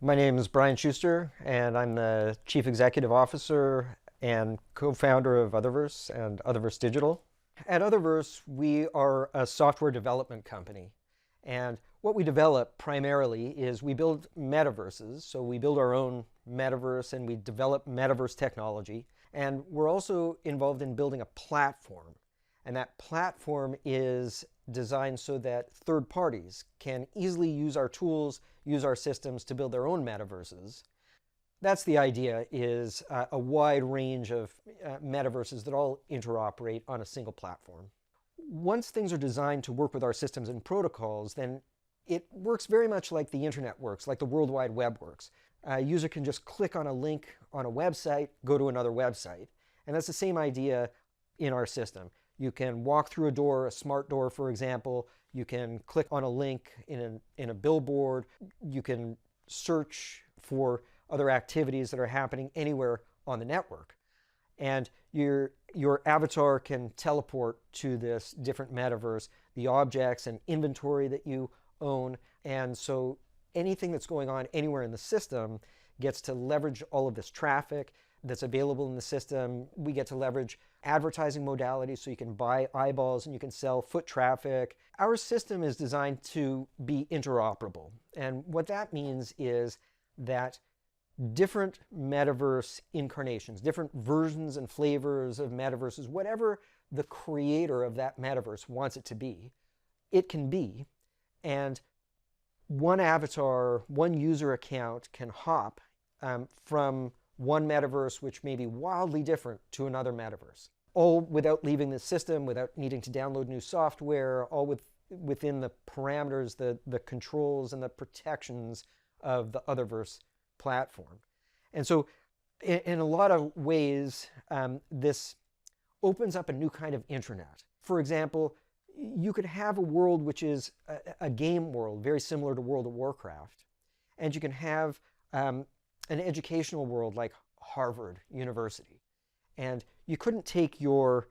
My name is Brian Shuster, and I'm the Chief Executive Officer and co-founder of Utherverse and Utherverse Digital. At Utherverse, we are a software development company. And what we develop primarily is we build metaverses. So we build our own metaverse and we develop metaverse technology. And we're also involved in building a platform. And that platform is designed so that third parties can easily use our tools, use our systems to build their own metaverses. That's the idea, is a wide range of metaverses that all interoperate on a single platform. Once things are designed to work with our systems and protocols, then it works very much like the internet works, like the World Wide Web works. A user can just click on a link on a website, go to another website. And that's the same idea in our system. You can walk through a door, a smart door, for example. You can click on a link in a billboard. You can search for other activities that are happening anywhere on the network. And your avatar can teleport to this different metaverse, the objects and inventory that you own. And so anything that's going on anywhere in the system gets to leverage all of this traffic that's available in the system. We get to leverage advertising modalities, so you can buy eyeballs and you can sell foot traffic. Our system is designed to be interoperable. And what that means is that different metaverse incarnations, different versions and flavors of metaverses, whatever the creator of that metaverse wants it to be, it can be. And one avatar, one user account can hop from one metaverse, which may be wildly different, to another metaverse, all without leaving the system, without needing to download new software, all within the parameters, the controls, and the protections of the Utherverse platform. And so in a lot of ways, this opens up a new kind of internet. For example, you could have a world which is a game world, very similar to World of Warcraft, and you can have an educational world like Harvard University. And you couldn't take your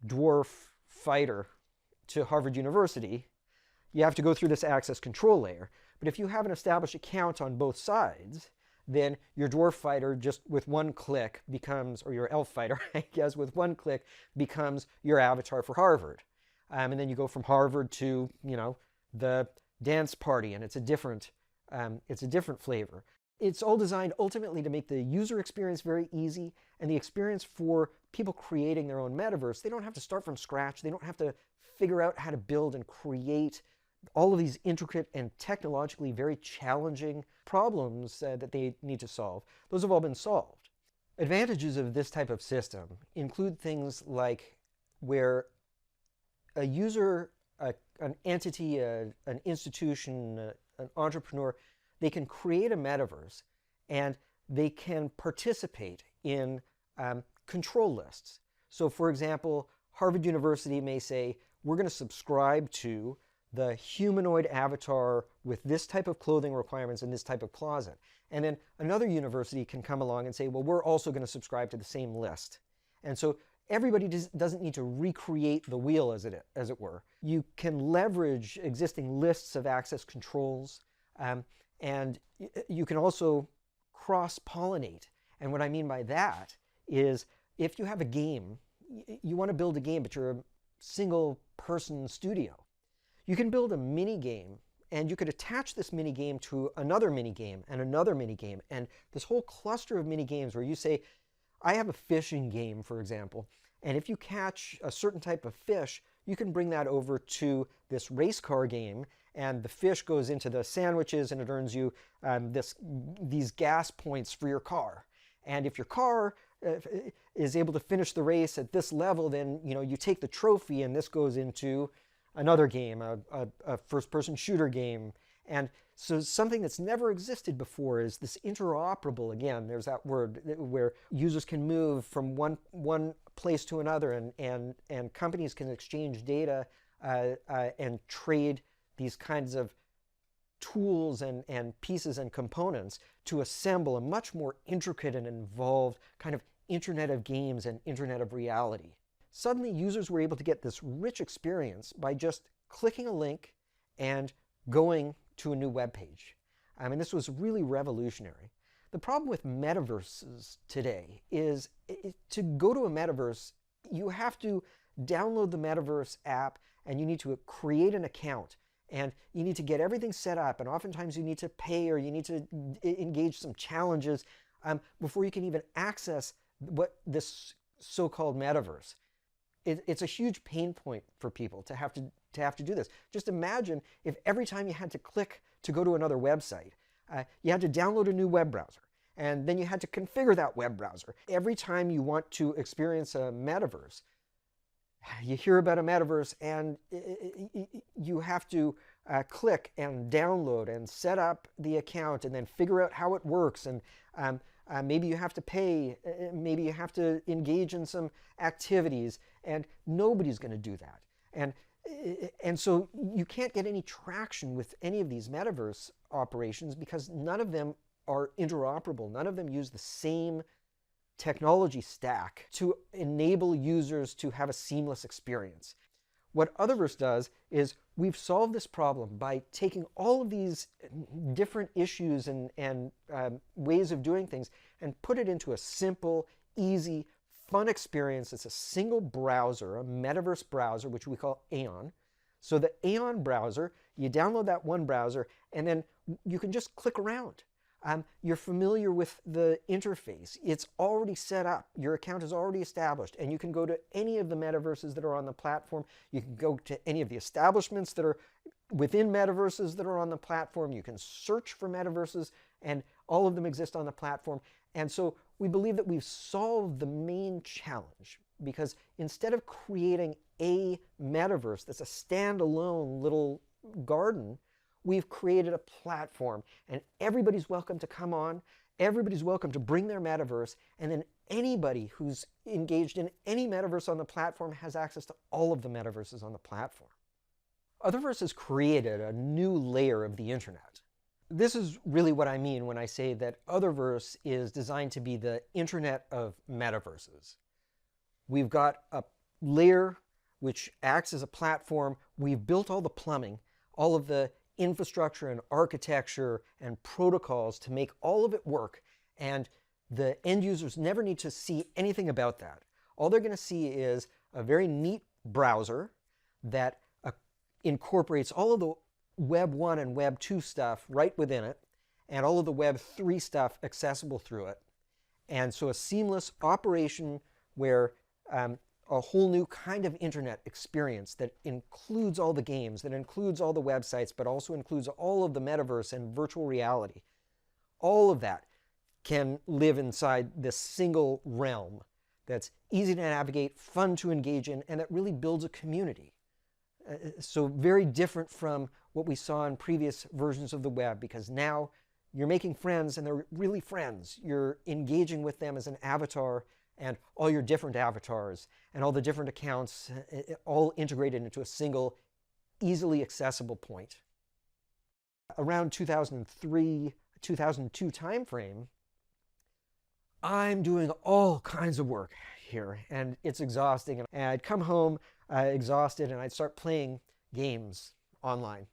dwarf fighter to Harvard University. You have to go through this access control layer. But if you have an established account on both sides, then your dwarf fighter just with one click becomes, or your elf fighter, I guess, with one click becomes your avatar for Harvard. And then you go from Harvard to, the dance party, and it's a different flavor. It's all designed ultimately to make the user experience very easy, and the experience for people creating their own metaverse. They don't have to start from scratch. They don't have to figure out how to build and create all of these intricate and technologically very challenging problems that they need to solve. Those have all been solved. Advantages of this type of system include things like where a user, an entity, an institution, an entrepreneur, they can create a metaverse and they can participate in control lists. So for example, Harvard University may say, we're going to subscribe to the humanoid avatar with this type of clothing requirements and this type of closet. And then another university can come along and say, well, we're also going to subscribe to the same list. And so everybody doesn't need to recreate the wheel, as it were. You can leverage existing lists of access controls. And you can also cross-pollinate. And what I mean by that is if you have a game, you want to build a game, but you're a single-person studio. You can build a mini-game, and you could attach this mini-game to another mini-game and another mini-game. And this whole cluster of mini-games where you say, I have a fishing game, for example, and if you catch a certain type of fish, you can bring that over to this race car game, and the fish goes into the sandwiches and it earns you these gas points for your car. And if your car is able to finish the race at this level, then you take the trophy and this goes into another game, a first-person shooter game. And so something that's never existed before is this interoperable, again, there's that word, where users can move from one place to another, and companies can exchange data and trade these kinds of tools and pieces and components to assemble a much more intricate and involved kind of Internet of games and Internet of reality. Suddenly, users were able to get this rich experience by just clicking a link and going to a new web page. I mean, this was really revolutionary. The problem with metaverses today is to go to a metaverse, you have to download the Metaverse app and you need to create an account and you need to get everything set up, and oftentimes you need to pay or you need to engage some challenges before you can even access what this so-called metaverse. It's a huge pain point for people to have to do this. Just imagine if every time you had to click to go to another website, you had to download a new web browser, and then you had to configure that web browser. Every time you want to experience a metaverse, you hear about a metaverse and you have to click and download and set up the account and then figure out how it works, and maybe you have to pay, maybe you have to engage in some activities, and nobody's going to do that. And so you can't get any traction with any of these metaverse operations because none of them are interoperable. None of them use the same technology stack to enable users to have a seamless experience. What Utherverse does is we've solved this problem by taking all of these different issues and ways of doing things and put it into a simple, easy, fun experience. It's a single browser, a metaverse browser, which we call Aeon. So the Aeon browser, you download that one browser, and then you can just click around. You're familiar with the interface. It's already set up. Your account is already established, and you can go to any of the metaverses that are on the platform. You can go to any of the establishments that are within metaverses that are on the platform. You can search for metaverses, and all of them exist on the platform. And so we believe that we've solved the main challenge, because instead of creating a metaverse that's a standalone little garden, we've created a platform, and everybody's welcome to come on. Everybody's welcome to bring their metaverse, and then anybody who's engaged in any metaverse on the platform has access to all of the metaverses on the platform. Utherverse has created a new layer of the internet. This is really what I mean when I say that Utherverse is designed to be the Internet of Metaverses. We've got a layer which acts as a platform. We've built all the plumbing, all of the infrastructure and architecture and protocols to make all of it work, and the end users never need to see anything about that. All they're going to see is a very neat browser that incorporates all of the Web 1 and Web 2 stuff right within it, and all of the Web 3 stuff accessible through it. And so a seamless operation where a whole new kind of internet experience that includes all the games, that includes all the websites, but also includes all of the metaverse and virtual reality. All of that can live inside this single realm that's easy to navigate, fun to engage in, and that really builds a community. So very different from what we saw in previous versions of the web, because now you're making friends and they're really friends. You're engaging with them as an avatar, and all your different avatars and all the different accounts all integrated into a single, easily accessible point. Around 2003, 2002 timeframe, I'm doing all kinds of work here, and it's exhausting. And I'd come home exhausted, and I'd start playing games online.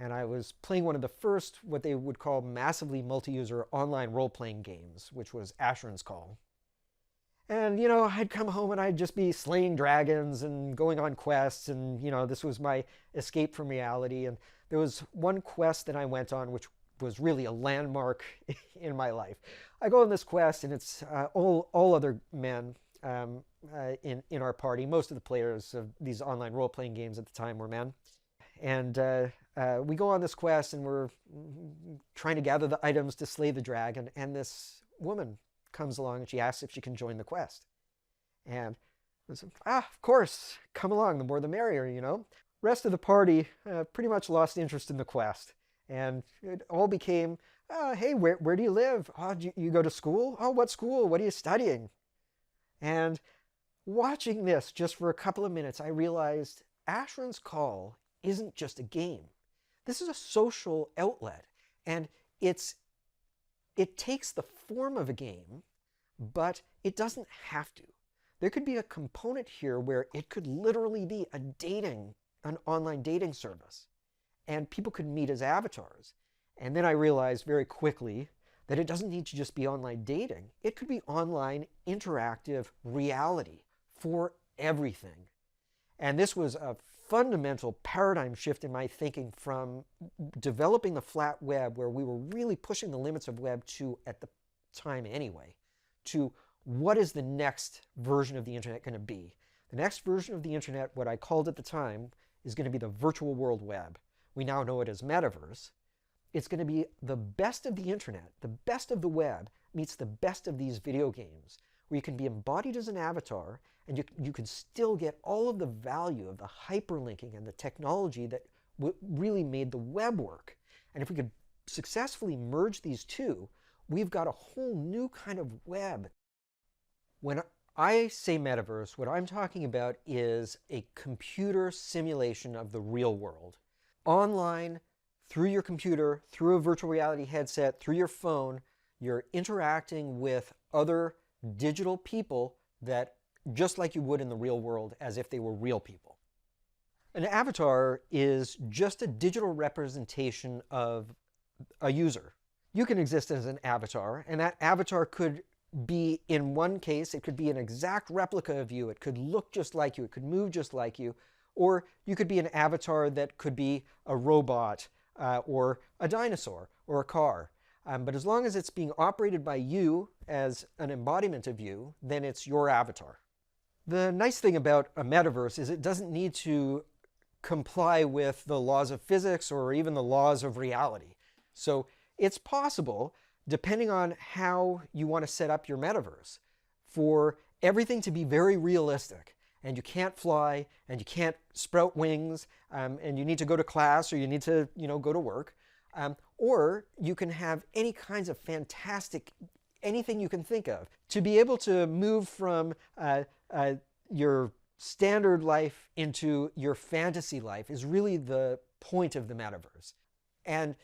And I was playing one of the first, what they would call massively multi-user online role-playing games, which was Asheron's Call. And, you know, I'd come home and I'd just be slaying dragons and going on quests, and, you know, this was my escape from reality. And there was one quest that I went on which was really a landmark in my life. I go on this quest, and it's all other men in our party. Most of the players of these online role-playing games at the time were men. And we go on this quest, and we're trying to gather the items to slay the dragon, and this woman comes along and she asks if she can join the quest. And I said, of course, come along, the more the merrier, you know. Rest of the party pretty much lost interest in the quest, and it all became, hey, where do you live? Oh, do you go to school? Oh, what school? What are you studying? And watching this just for a couple of minutes, I realized Asheron's Call isn't just a game. This is a social outlet, and it takes the form of a game, but it doesn't have to. There could be a component here where it could literally be an online dating service, and people could meet as avatars. And then I realized very quickly that it doesn't need to just be online dating. It could be online interactive reality for everything. And this was a fundamental paradigm shift in my thinking from developing the flat web, where we were really pushing the limits of Web 2 at the time anyway, to what is the next version of the internet going to be. The next version of the internet, what I called at the time, is going to be the virtual world web. We now know it as Metaverse. It's going to be the best of the internet, the best of the web meets the best of these video games, where you can be embodied as an avatar, and you can still get all of the value of the hyperlinking and the technology that really made the web work. And if we could successfully merge these two, we've got a whole new kind of web. When I say metaverse, what I'm talking about is a computer simulation of the real world. Online, through your computer, through a virtual reality headset, through your phone, you're interacting with other digital people that just like you would in the real world, as if they were real people. An avatar is just a digital representation of a user. You can exist as an avatar, and that avatar could be, in one case, it could be an exact replica of you. It could look just like you. It could move just like you. Or you could be an avatar that could be a robot or a dinosaur or a car. But as long as it's being operated by you as an embodiment of you, then it's your avatar. The nice thing about a metaverse is it doesn't need to comply with the laws of physics or even the laws of reality. So it's possible, depending on how you want to set up your metaverse, for everything to be very realistic. And you can't fly, and you can't sprout wings, and you need to go to class, or you need to, go to work. Or you can have any kinds of fantastic, anything you can think of. To be able to move from your standard life into your fantasy life is really the point of the metaverse. And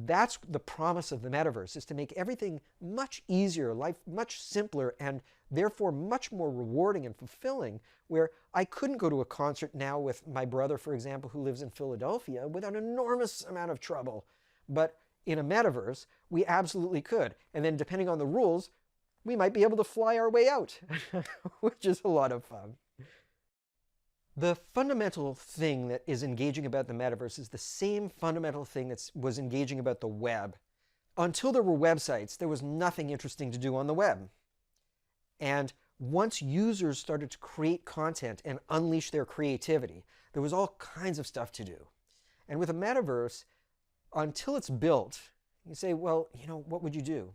that's the promise of the metaverse, is to make everything much easier, life much simpler, and therefore much more rewarding and fulfilling, where I couldn't go to a concert now with my brother, for example, who lives in Philadelphia, without an enormous amount of trouble. But in a metaverse, we absolutely could. And then depending on the rules, we might be able to fly our way out, which is a lot of fun. The fundamental thing that is engaging about the metaverse is the same fundamental thing that was engaging about the web. Until there were websites, there was nothing interesting to do on the web. And once users started to create content and unleash their creativity, there was all kinds of stuff to do. And with a metaverse, until it's built, you say, well, what would you do?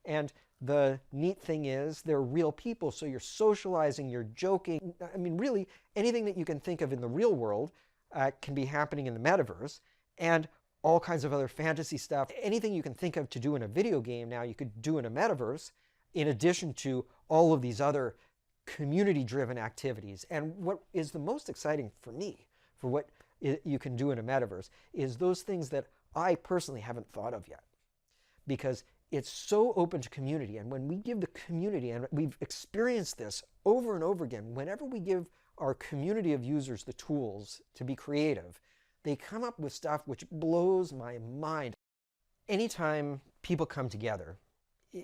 And the neat thing is they're real people, so you're socializing, you're joking. I mean, really, anything that you can think of in the real world can be happening in the metaverse, and all kinds of other fantasy stuff. Anything you can think of to do in a video game now, you could do in a metaverse, in addition to all of these other community-driven activities. And what is the most exciting for me, for what you can do in a metaverse, is those things that I personally haven't thought of yet. Because it's so open to community, and when we give the community, and we've experienced this over and over again, whenever we give our community of users the tools to be creative, they come up with stuff which blows my mind. Anytime people come together,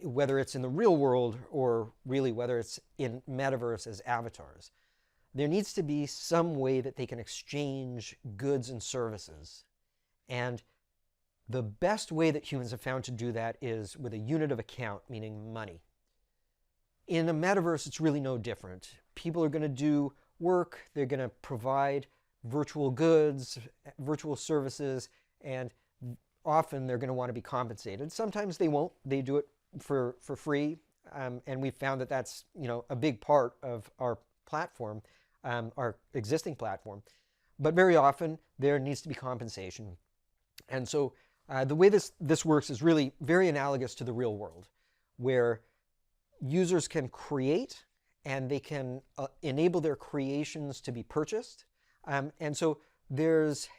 whether it's in the real world or really whether it's in metaverse as avatars, there needs to be some way that they can exchange goods and services. And the best way that humans have found to do that is with a unit of account, meaning money. In a metaverse, it's really no different. People are going to do work, they're going to provide virtual goods, virtual services, and often they're going to want to be compensated. Sometimes they won't. They do it for free, and we've found that that's a big part of our platform, our existing platform. But very often there needs to be compensation. And so the way this works is really very analogous to the real world, where users can create and they can enable their creations to be purchased. And so there's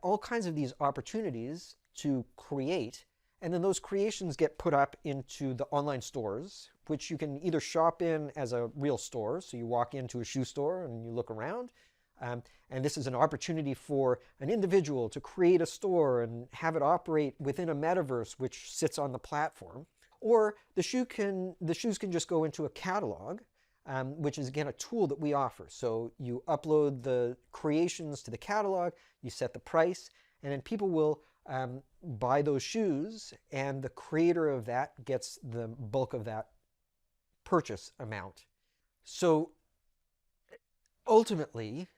all kinds of these opportunities to create, and then those creations get put up into the online stores, which you can either shop in as a real store, so you walk into a shoe store and you look around, And this is an opportunity for an individual to create a store and have it operate within a metaverse which sits on the platform. Or the shoes can just go into a catalog, which is, again, a tool that we offer. So you upload the creations to the catalog, you set the price, and then people will buy those shoes, and the creator of that gets the bulk of that purchase amount. So ultimately,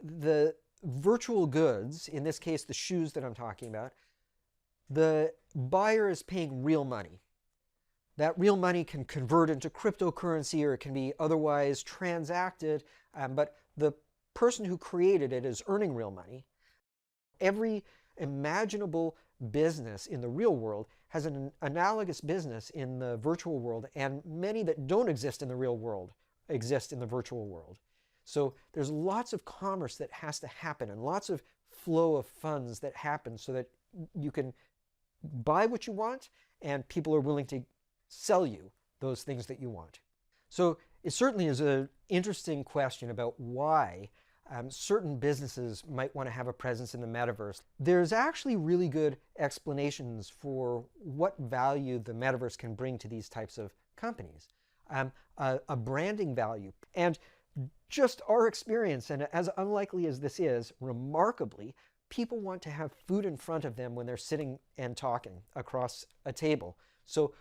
the virtual goods, in this case the shoes that I'm talking about, the buyer is paying real money. That real money can convert into cryptocurrency, or it can be otherwise transacted, but the person who created it is earning real money. Every imaginable business in the real world has an analogous business in the virtual world, and many that don't exist in the real world exist in the virtual world. So there's lots of commerce that has to happen, and lots of flow of funds that happen so that you can buy what you want and people are willing to sell you those things that you want. So it certainly is an interesting question about why certain businesses might want to have a presence in the metaverse. There's actually really good explanations for what value the metaverse can bring to these types of companies. A branding value. And just our experience, and as unlikely as this is, remarkably, people want to have food in front of them when they're sitting and talking across a table. So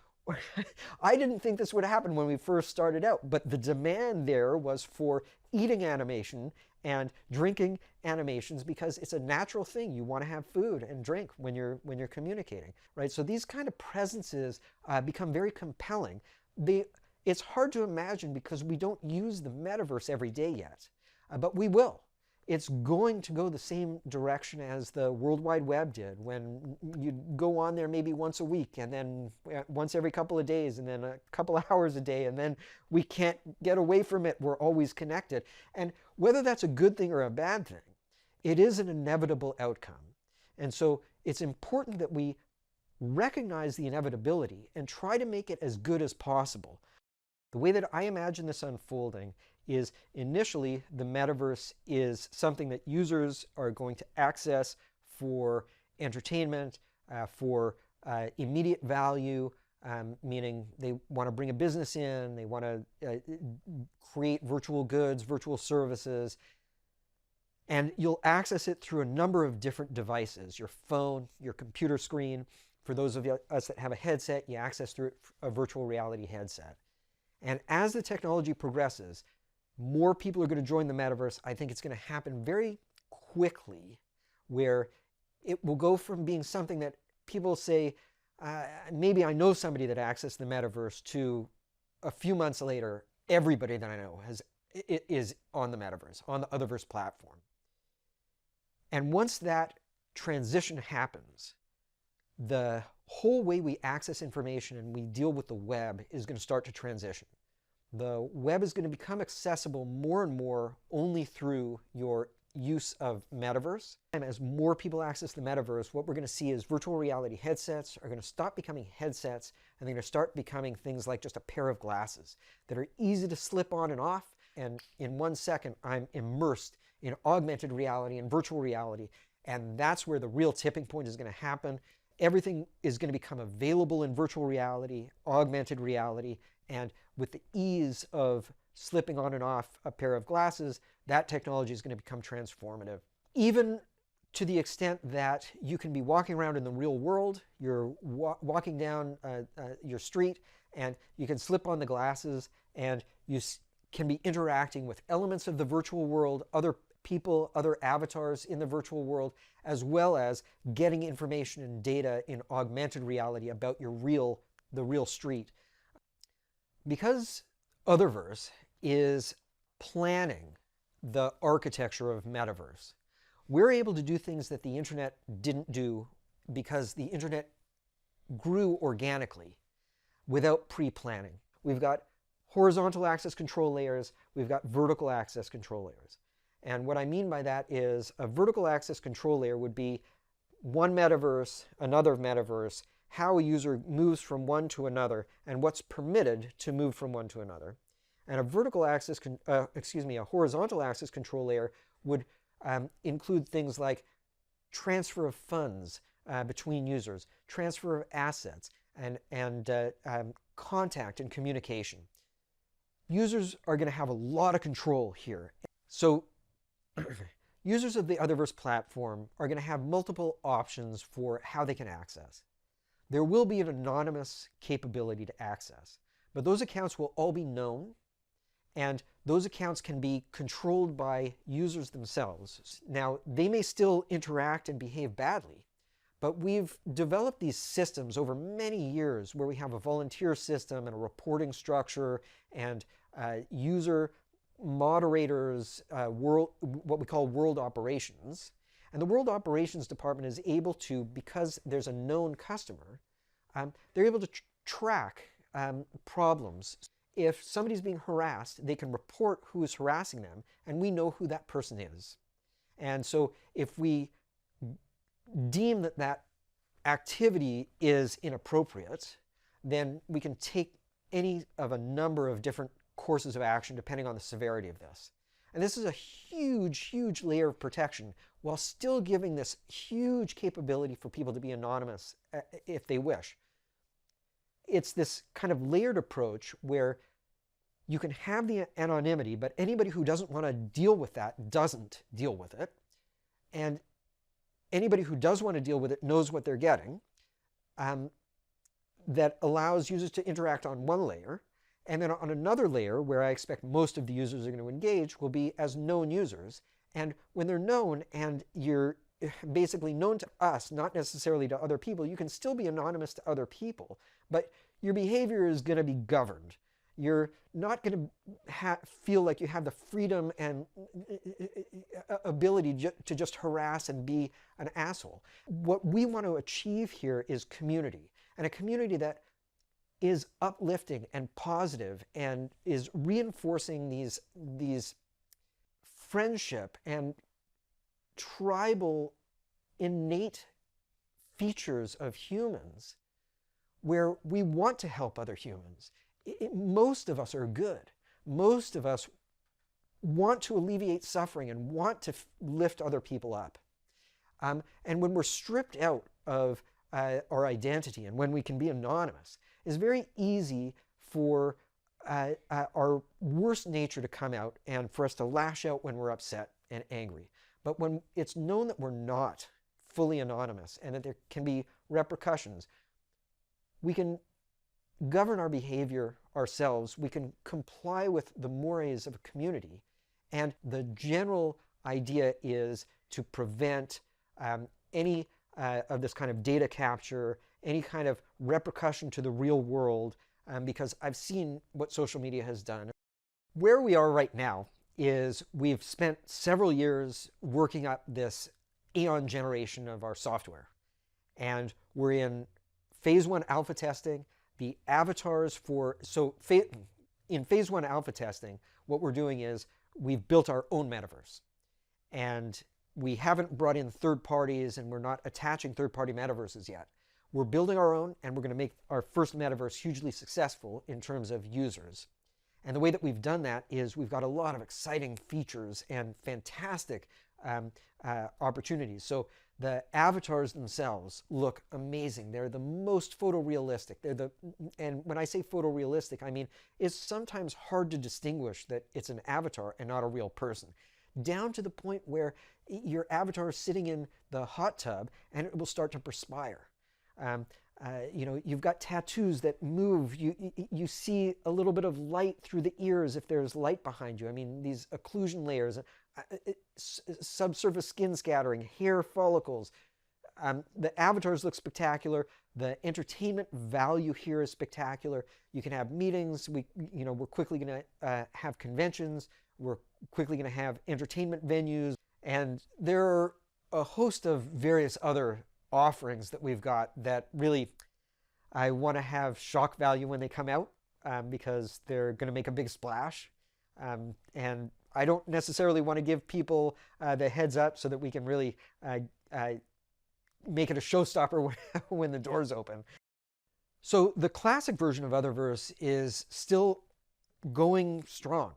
I didn't think this would happen when we first started out, but the demand there was for eating animation and drinking animations, because it's a natural thing. You want to have food and drink when you're communicating, right? So these kind of presences become very compelling. It's hard to imagine because we don't use the metaverse every day yet, but we will. It's going to go the same direction as the World Wide Web did, when you go on there maybe once a week, and then once every couple of days, and then a couple of hours a day, and then we can't get away from it. We're always connected. And whether that's a good thing or a bad thing, it is an inevitable outcome. And so it's important that we recognize the inevitability and try to make it as good as possible. The way that I imagine this unfolding is, initially, the metaverse is something that users are going to access for entertainment, for immediate value, meaning they want to bring a business in, they want to create virtual goods, virtual services, and you'll access it through a number of different devices: your phone, your computer screen. For those of us that have a headset, you access through a virtual reality headset. And as the technology progresses, more people are going to join the metaverse. I think it's going to happen very quickly, where it will go from being something that people say, maybe I know somebody that accessed the metaverse, to a few months later, everybody that I know is on the metaverse, on the Utherverse platform. And once that transition happens, the whole way we access information and we deal with the web is going to start to transition. The web is going to become accessible more and more only through your use of metaverse. And as more people access the metaverse, what we're going to see is virtual reality headsets are going to stop becoming headsets, and they're going to start becoming things like just a pair of glasses that are easy to slip on and off. And in 1 second, I'm immersed in augmented reality and virtual reality. And that's where the real tipping point is going to happen. Everything is going to become available in virtual reality, augmented reality, and with the ease of slipping on and off a pair of glasses, that technology is going to become transformative. Even to the extent that you can be walking around in the real world, you're walking down your street, and you can slip on the glasses, and you can be interacting with elements of the virtual world, other people, other avatars in the virtual world, as well as getting information and data in augmented reality about the real street. Because Utherverse is planning the architecture of metaverse, we're able to do things that the internet didn't do, because the internet grew organically without pre-planning. We've got horizontal access control layers, we've got vertical access control layers. And what I mean by that is, a vertical access control layer would be one metaverse, another metaverse, how a user moves from one to another, and what's permitted to move from one to another. And a horizontal access control layer would include things like transfer of funds between users, transfer of assets, and contact and communication. Users are going to have a lot of control here. So users of the Utherverse platform are going to have multiple options for how they can access. There will be an anonymous capability to access, but those accounts will all be known, and those accounts can be controlled by users themselves. Now, they may still interact and behave badly, but we've developed these systems over many years where we have a volunteer system and a reporting structure and user moderators, what we call world operations. And the world operations department is able to, because there's a known customer, they're able to track problems. If somebody's being harassed, they can report who is harassing them, and we know who that person is. And so if we deem that that activity is inappropriate, then we can take any of a number of different courses of action depending on the severity of this. And this is a huge, huge layer of protection while still giving this huge capability for people to be anonymous if they wish. It's this kind of layered approach where you can have the anonymity, but anybody who doesn't want to deal with that doesn't deal with it. And anybody who does want to deal with it knows what they're getting. That allows users to interact on one layer. And then on another layer, where I expect most of the users are going to engage, will be as known users. And when they're known and you're basically known to us, not necessarily to other people, you can still be anonymous to other people, but your behavior is going to be governed. You're not going to feel like you have the freedom and ability to just harass and be an asshole. What we want to achieve here is community, and a community that is uplifting and positive and is reinforcing these friendship and tribal innate features of humans where we want to help other humans. Most of us are good. Most of us want to alleviate suffering and want to lift other people up. And when we're stripped out of our identity and when we can be anonymous, it's very easy for our worst nature to come out and for us to lash out when we're upset and angry. But when it's known that we're not fully anonymous and that there can be repercussions, we can govern our behavior ourselves. We can comply with the mores of a community. And the general idea is to prevent any of this kind of data capture, any kind of repercussion to the real world, because I've seen what social media has done. Where we are right now is we've spent several years working up this Aeon generation of our software. And we're in phase 1 alpha testing. The avatars in phase 1 alpha testing, what we're doing is we've built our own metaverse. And we haven't brought in third parties, and we're not attaching third-party metaverses yet. We're building our own, and we're going to make our first metaverse hugely successful in terms of users. And the way that we've done that is we've got a lot of exciting features and fantastic opportunities. So the avatars themselves look amazing. They're the most photorealistic. And when I say photorealistic, I mean it's sometimes hard to distinguish that it's an avatar and not a real person. Down to the point where your avatar is sitting in the hot tub and it will start to perspire. You've got tattoos that move. You see a little bit of light through the ears if there's light behind you. I mean, these occlusion layers, subsurface skin scattering, hair follicles. The avatars look spectacular. The entertainment value here is spectacular. You can have meetings. We're quickly going to have conventions. We're quickly going to have entertainment venues. And there are a host of various other offerings that we've got that really I want to have shock value when they come out because they're going to make a big splash. And I don't necessarily want to give people the heads up so that we can really make it a showstopper when the doors open. So the classic version of Utherverse is still going strong.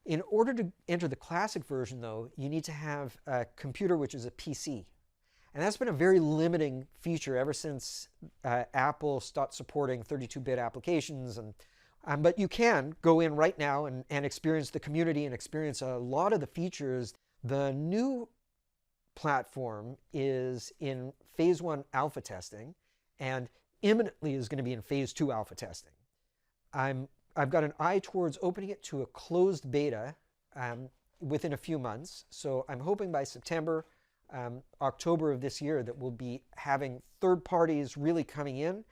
In order to enter the classic version, though, you need to have a computer, which is a PC. And that's been a very limiting feature ever since Apple stopped supporting 32-bit applications. But you can go in right now and experience the community and experience a lot of the features. The new platform is in phase 1 alpha testing and imminently is going to be in phase 2 alpha testing. I've got an eye towards opening it to a closed beta within a few months. So I'm hoping by September, October of this year that we'll be having third parties really coming in.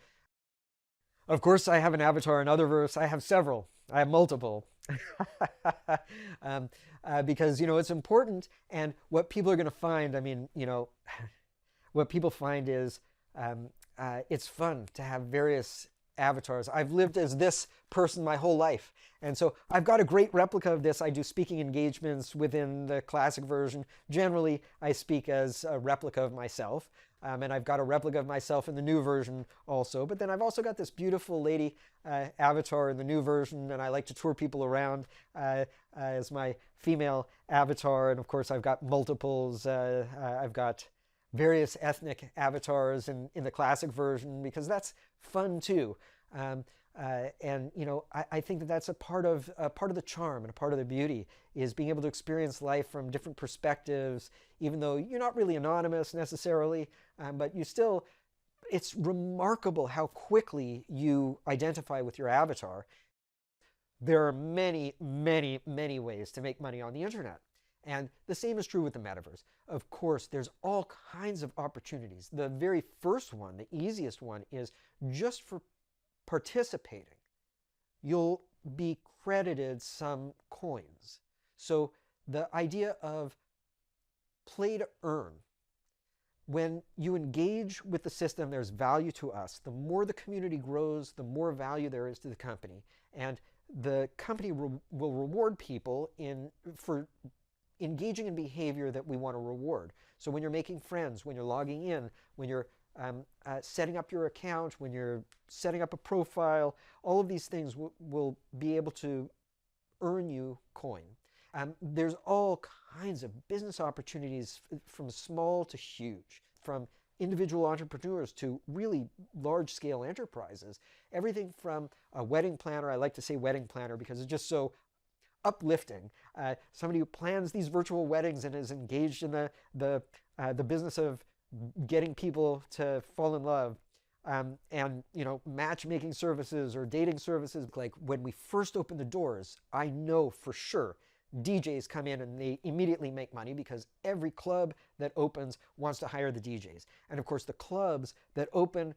Of course, I have an avatar in Utherverse. I have several. I have multiple. Because, it's important. And what people are going to find, what people find is it's fun to have various avatars. I've lived as this person my whole life. And so I've got a great replica of this. I do speaking engagements within the classic version. Generally, I speak as a replica of myself. And I've got a replica of myself in the new version also. But then I've also got this beautiful lady avatar in the new version. And I like to tour people around as my female avatar. And of course, I've got multiples. I've got various ethnic avatars in the classic version because that's fun too. I think that that's a part of the charm and a part of the beauty is being able to experience life from different perspectives, even though you're not really anonymous necessarily, but it's remarkable how quickly you identify with your avatar. There are many, many, many ways to make money on the internet. And the same is true with the metaverse. Of course, there's all kinds of opportunities. The very first one, the easiest one, is just for participating. You'll be credited some coins. So the idea of play to earn. When you engage with the system, there's value to us. The more the community grows, the more value there is to the company. And the company will reward people for engaging in behavior that we want to reward. So when you're making friends, when you're logging in, when you're setting up your account, when you're setting up a profile, all of these things will be able to earn you coin. There's all kinds of business opportunities from small to huge, from individual entrepreneurs to really large-scale enterprises. Everything from a wedding planner, I like to say wedding planner because it's just so uplifting. Somebody who plans these virtual weddings and is engaged in the business of getting people to fall in love, and matchmaking services or dating services. Like when we first open the doors, I know for sure DJs come in and they immediately make money because every club that opens wants to hire the DJs. And of course, the clubs that open,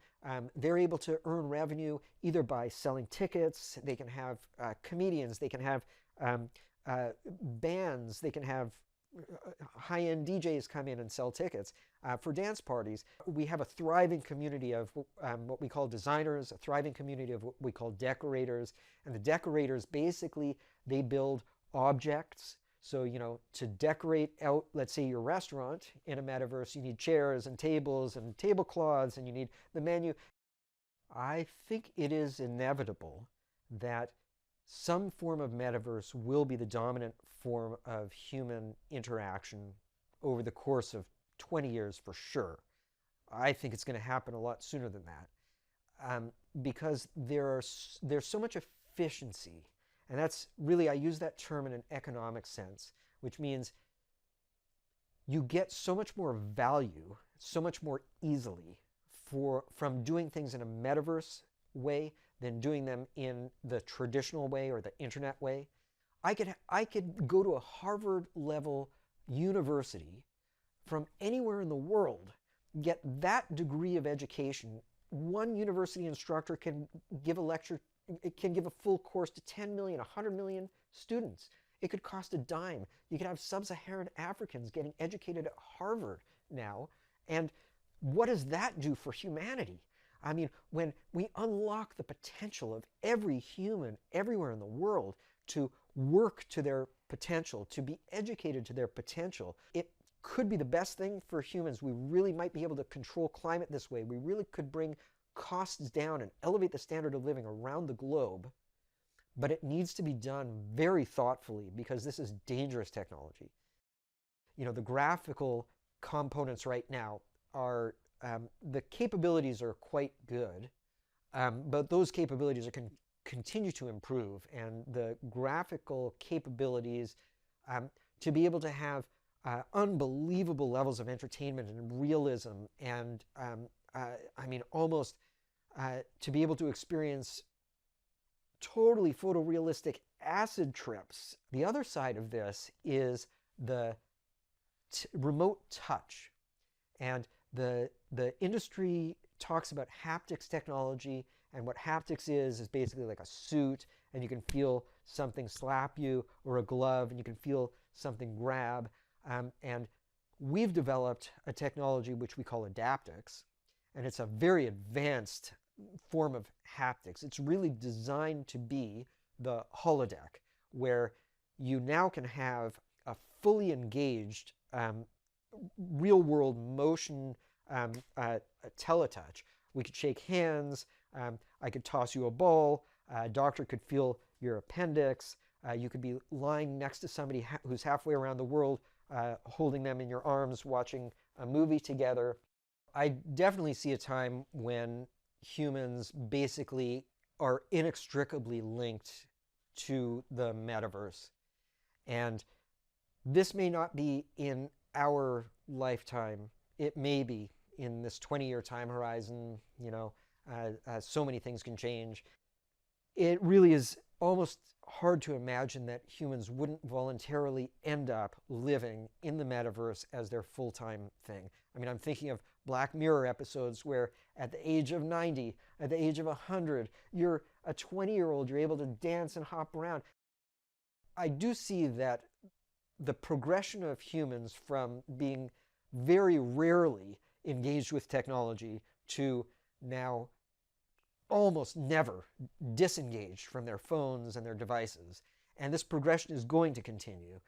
they're able to earn revenue either by selling tickets. They can have comedians. They can have bands. They can have high-end DJs come in and sell tickets for dance parties. We have a thriving community of what we call designers, a thriving community of what we call decorators. And the decorators, basically, they build objects. So, to decorate out, let's say, your restaurant in a metaverse, you need chairs and tables and tablecloths, and you need the menu. I think it is inevitable that some form of metaverse will be the dominant form of human interaction over the course of 20 years for sure. I think it's going to happen a lot sooner than that because there's so much efficiency. And that's really, I use that term in an economic sense, which means you get so much more value, so much more easily from doing things in a metaverse way than doing them in the traditional way or the internet way. I could go to a Harvard-level university from anywhere in the world, get that degree of education. One university instructor can give a lecture. It can give a full course to 10 million, 100 million students. It could cost a dime. You could have sub-Saharan Africans getting educated at Harvard now. And what does that do for humanity? I mean, when we unlock the potential of every human everywhere in the world to work to their potential, to be educated to their potential, it could be the best thing for humans. We really might be able to control climate this way. We really could bring costs down and elevate the standard of living around the globe but it needs to be done very thoughtfully because this is dangerous technology. The graphical components right now are, the capabilities are quite good, but those capabilities are continue to improve, and the graphical capabilities to be able to have unbelievable levels of entertainment and realism, and almost to be able to experience totally photorealistic acid trips. The other side of this is the remote touch, and the industry talks about haptics technology, and what haptics is basically like a suit, and you can feel something slap you, or a glove, and you can feel something grab. And we've developed a technology which we call adaptics, and it's a very advanced form of haptics. It's really designed to be the holodeck, where you now can have a fully engaged real-world motion teletouch. We could shake hands. I could toss you a ball. A doctor could feel your appendix. You could be lying next to somebody who's halfway around the world, holding them in your arms, watching a movie together. I definitely see a time when humans basically are inextricably linked to the metaverse. And this may not be in our lifetime. It may be in this 20-year time horizon. So many things can change. It really is almost hard to imagine that humans wouldn't voluntarily end up living in the metaverse as their full-time thing. I'm thinking of Black Mirror episodes where at the age of 90, at the age of 100, you're a 20-year-old, you're able to dance and hop around. I do see that the progression of humans from being very rarely engaged with technology to now almost never disengaged from their phones and their devices. And this progression is going to continue.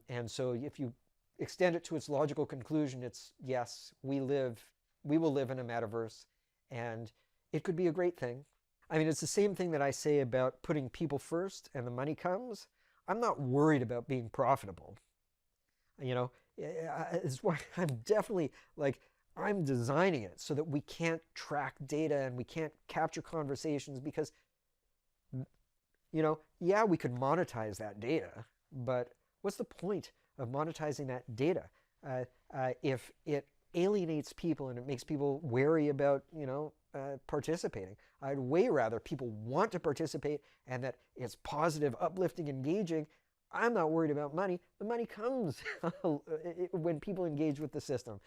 And so if you extend it to its logical conclusion, it's yes, we will live in a metaverse, and it could be a great thing. It's the same thing that I say about putting people first and the money comes. I'm not worried about being profitable. It's why I'm definitely I'm designing it so that we can't track data and we can't capture conversations because, yeah, we could monetize that data, but what's the point of monetizing that data if it alienates people and it makes people wary about, participating? I'd way rather people want to participate and that it's positive, uplifting, engaging. I'm not worried about money. The money comes when people engage with the system.